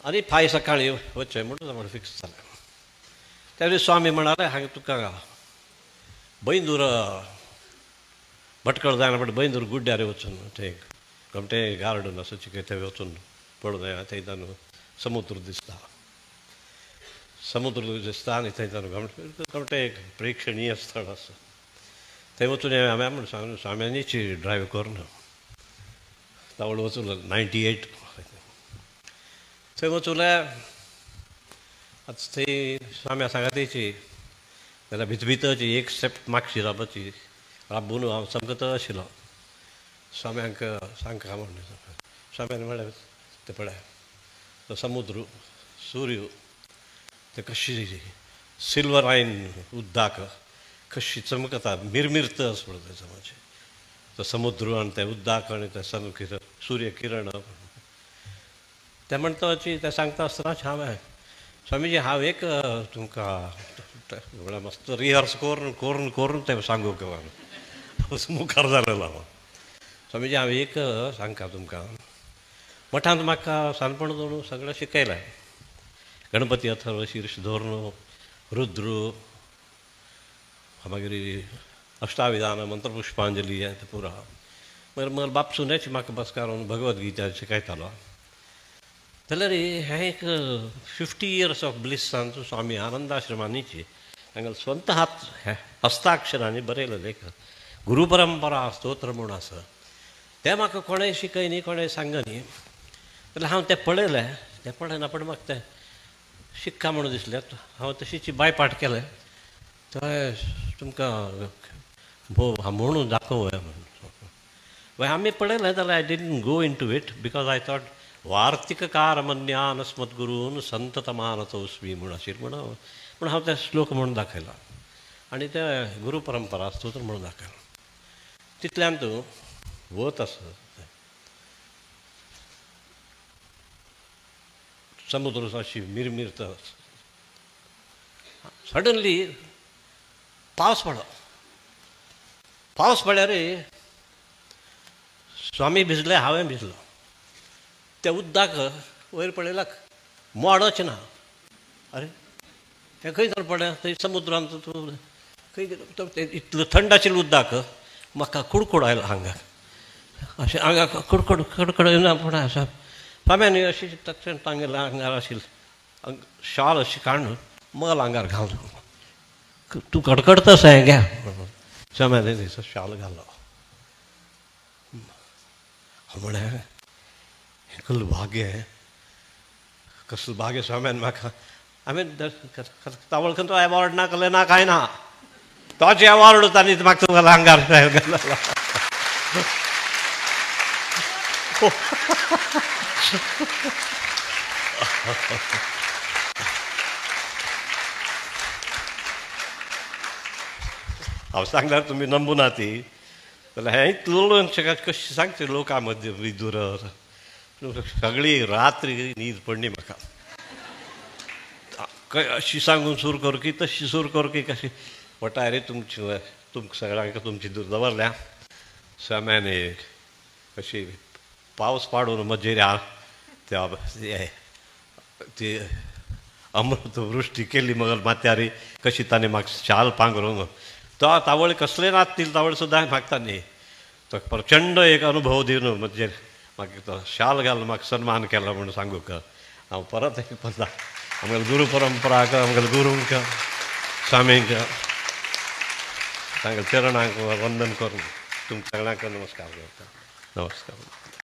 आणि फाय सकाळी वचय म्हणून फिक्स झालं. त्यावेळी स्वामी म्हणाले हांगा तुका बैंदूर भटकळ जायना पण बैंदूर गुड्ड्यार वचून ते गमटे गार्डन असं चिके थंय वचून पळोवन थंयच्यान समुद्र दिसता. समुद्र दिसता आनी थंयच्यान गमटे एक प्रेक्षणीय स्थळ असं थंय वचून हांवें म्हणून सांगलें स्वाम्यानीच ड्रायव्ह करून तावळ वचून 98 थंय वचूल्यार आतां थंय स्वाम्या सांगा तेची जाल्यार भितरची एक स्टेप मागची रावपाची राबून हांव सामको तो आशिल्लो. स्वाम्यांक सांगता म्हणून स्वाम्यान म्हळें ते पळय तो समुद्र सूर्य ते कशी सिल्वर आयन उद्दाक कशी चमकता मिरमिरता असं पळय त्याचं म्हणजे तो समुद्र आनी ते उद्दाक आनी ते सन सूर्य किरण ते म्हणटा ते सांगता आसतना हांवें स्वामीजी हांव एक तुमकां मस्त रिहर्स करून करून करून ते सांगूक मुखार जालेलो हांव. स्वामीजी हांव एक सांगता तुमकां मठांत म्हाका सानपण दोन सगळें शिकयलें. गणपती अथर्व शीर्ष धोरण रुद्र मागीर अष्टाविधान मंत्रपुष्पांजली हें तें पुरो मागीर मग बापसूनच म्हाका बसकारून भगवद्गीता शिकयतालो. जाल्यार हें एक 50 years ऑफ ब्लिसांचो स्वामी आनंदाश्रमांनीची हांगा स्वंत हस्ताक्षरांनी बरयलें लेख गुरुपरंपरा स्तोत्र म्हूण आसा तें म्हाका कोणें शिकय न्ही कोणें सांग न्ही जाल्यार हांव तें पळयलें. तें पळयना पण म्हाका तें शिक्का म्हणून दिसलें. हांव तशीच बायपाट केलें थंय तुमकां म्हणून दाखोवया म्हणून आमी पळयलें जाल्यार I didn't go into it because I thought वार्तिककार मन्यान स्मद्गुरून संततमानतोस्मी म्हूण आशिल्लें म्हणून हांव ते श्लोक म्हणून दाखयलो आनी ते गुरुपरंपरा स्तोत्र म्हणून दाखयलो. तितल्यान तूं वत आसा समुद्र अशी मिरमिरता सडनली पावस पडलो. पावस पडल्यार स्वामी भिजले हांवें भिजलो. त्या उद्दाक वयर पळयलां मोडच ना. अरे हें खंय जावन पडलें थंय समुद्रांत खंय इतलो थंड आशिल्लो उद्दाक म्हाका कुडकुड आयलो आंगाक अशें आंगाक कुडकुड कडकड येना पूण आसा. स्वाम्यानी अशी तक्षण तांगेलें आंगार आशिल्लें शाल अशी काडून मल आंगार घालून तूं कडकडतास हें घ्या स्वाम्यानी थंयसर शाल घालो. म्हळें कसलो भाग्य कसलो भाग्य स्वाम्यान म्हाका हांवें तावळ खंय तो एवॉर्ड ना कहलें ना कांय ना तोच एवॉर्ड तांणी म्हाका तुमकां आंगार घालो. हांव सांगल्यार तुमी नंबुना ती जाल्यार हें इतलो कशें सांगचें लोकां मदीं विदूर सगळी रात्री न्हीद पडली म्हाका. अशी सांगून सूर करकी तशी सूर करकी कशी वटारे तुमकां सगळ्यांक तुमची दूर दवरल्या. स्वाम्यान अशी पावस पाडून मजेर ती अमृत वृश्टी केली मगर माथ्यार कशी ताणें म्हाका शाल पांघरूंक तो तावळ कसले नाचतील तावळ सुद्दां म्हाका ताणें तो प्रचंड एक अनुभव दिवन म्हणजे म्हाका तो शाल घालून म्हाका सन्मान केलो म्हणून सांगूक हांव परत एक पडला आमगेल्या गुरू परंपराक आमगेल्या गुरूंक स्वामींक तांच्या चरणांक वंदन करून तुमकां सगळ्यांक नमस्कार करता. नमस्कार.